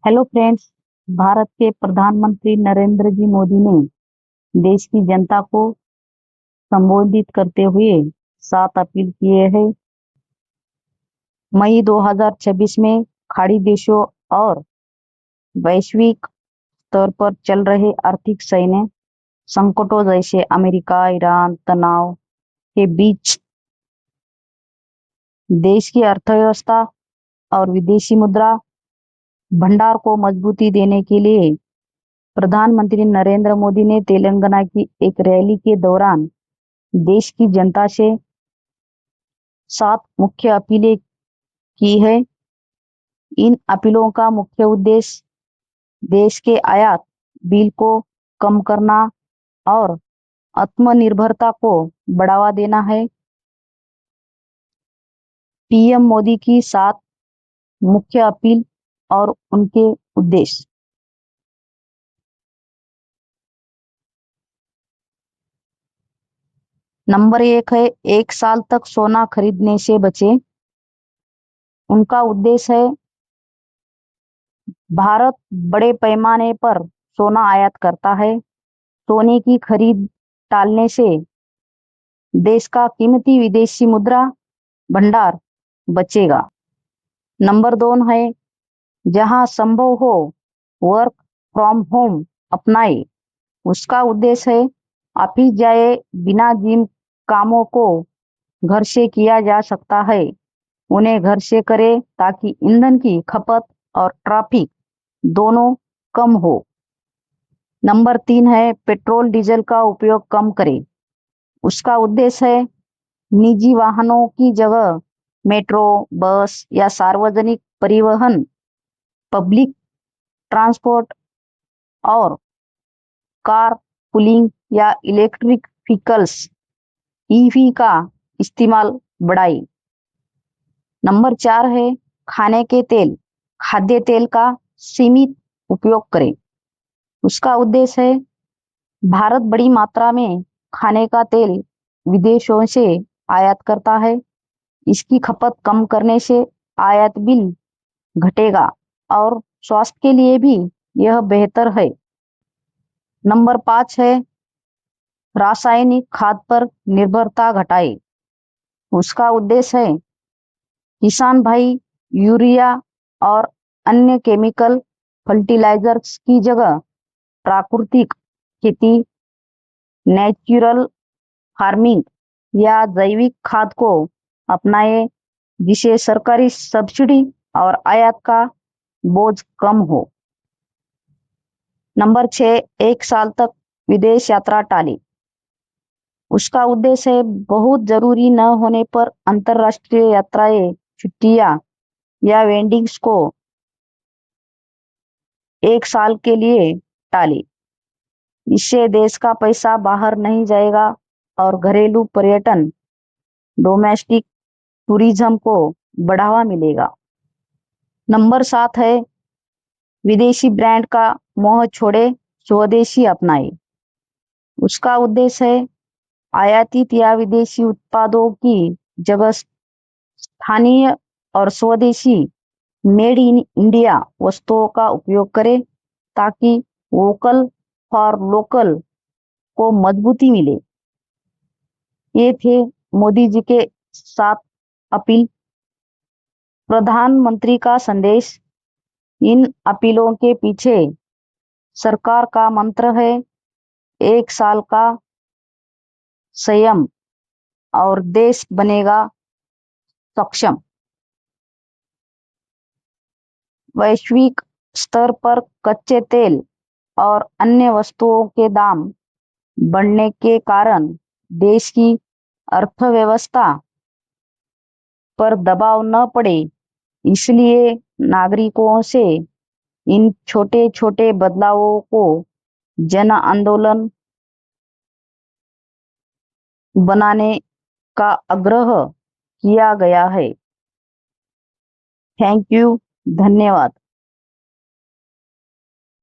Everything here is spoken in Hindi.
Hello friends. भारत के प्रधानमंत्री नरेंद्र जी मोदी ने देश की जनता को संबोधित करते हुए 7 अपील किए हैं। मई 2026 में खाड़ी देशों और वैश्विक स्तर पर चल रहे आर्थिक सैन्य संकटों जैसे अमेरिका ईरान तनाव के बीच देश की अर्थव्यवस्था और विदेशी मुद्रा भंडार को मजबूती देने के लिए प्रधानमंत्री नरेंद्र मोदी ने तेलंगाना की एक रैली के दौरान देश की जनता से 7 मुख्य अपीलें की है। इन अपीलों का मुख्य उद्देश्य देश के आयात बिल को कम करना और आत्मनिर्भरता को बढ़ावा देना है। पीएम मोदी की 7 मुख्य अपील और उनके उद्देश्य। नंबर 1 है, 1 साल तक सोना खरीदने से बचे। उनका उद्देश्य है, भारत बड़े पैमाने पर सोना आयात करता है। सोने की खरीद टालने से देश का कीमती विदेशी मुद्रा भंडार बचेगा। नंबर 2 है, जहां संभव हो वर्क फ्रॉम होम अपनाए। उसका उद्देश्य है, ऑफिस जाए बिना जिन कामों को घर से किया जा सकता है उन्हें घर से करे, ताकि ईंधन की खपत और ट्रैफिक दोनों कम हो। नंबर 3 है, पेट्रोल डीजल का उपयोग कम करें। उसका उद्देश्य है, निजी वाहनों की जगह मेट्रो बस या सार्वजनिक परिवहन पब्लिक ट्रांसपोर्ट और कार पुलिंग या इलेक्ट्रिक व्हीकल्स ईवी का इस्तेमाल बढ़ाए। नंबर 4 है, खाद्य तेल का सीमित उपयोग करें। उसका उद्देश्य है, भारत बड़ी मात्रा में खाने का तेल विदेशों से आयात करता है। इसकी खपत कम करने से आयात बिल घटेगा और स्वास्थ्य के लिए भी यह बेहतर है। नंबर 5 है, रासायनिक खाद पर निर्भरता घटाए। उसका उद्देश्य है, किसान भाई यूरिया और अन्य केमिकल फर्टिलाइजर्स की जगह प्राकृतिक खेती, नेचुरल फार्मिंग या जैविक खाद को अपनाए, जिसे सरकारी सब्सिडी और आयात का बोझ कम हो। नंबर 6, 1 साल तक विदेश यात्रा टाले। उसका उद्देश्य है, बहुत जरूरी न होने पर अंतर्राष्ट्रीय यात्राएं, छुट्टियां या वेडिंग्स को 1 साल के लिए टाले। इससे देश का पैसा बाहर नहीं जाएगा और घरेलू पर्यटन, डोमेस्टिक टूरिज्म को बढ़ावा मिलेगा। नंबर 7 है, विदेशी ब्रांड का मोह छोड़े, स्वदेशी अपनाए। उसका उद्देश्य है, आयातित या विदेशी उत्पादों की जगह स्थानीय और स्वदेशी मेड इन इंडिया वस्तुओं का उपयोग करें, ताकि वोकल फॉर लोकल को मजबूती मिले। ये थे मोदी जी के 7 अपील। प्रधानमंत्री का संदेश। इन अपीलों के पीछे सरकार का मंत्र है, 1 साल का संयम और देश बनेगा सक्षम। वैश्विक स्तर पर कच्चे तेल और अन्य वस्तुओं के दाम बढ़ने के कारण देश की अर्थव्यवस्था पर दबाव न पड़े, इसलिए नागरिकों से इन छोटे छोटे बदलावों को जन आंदोलन बनाने का आग्रह किया गया है। थैंक यू, धन्यवाद।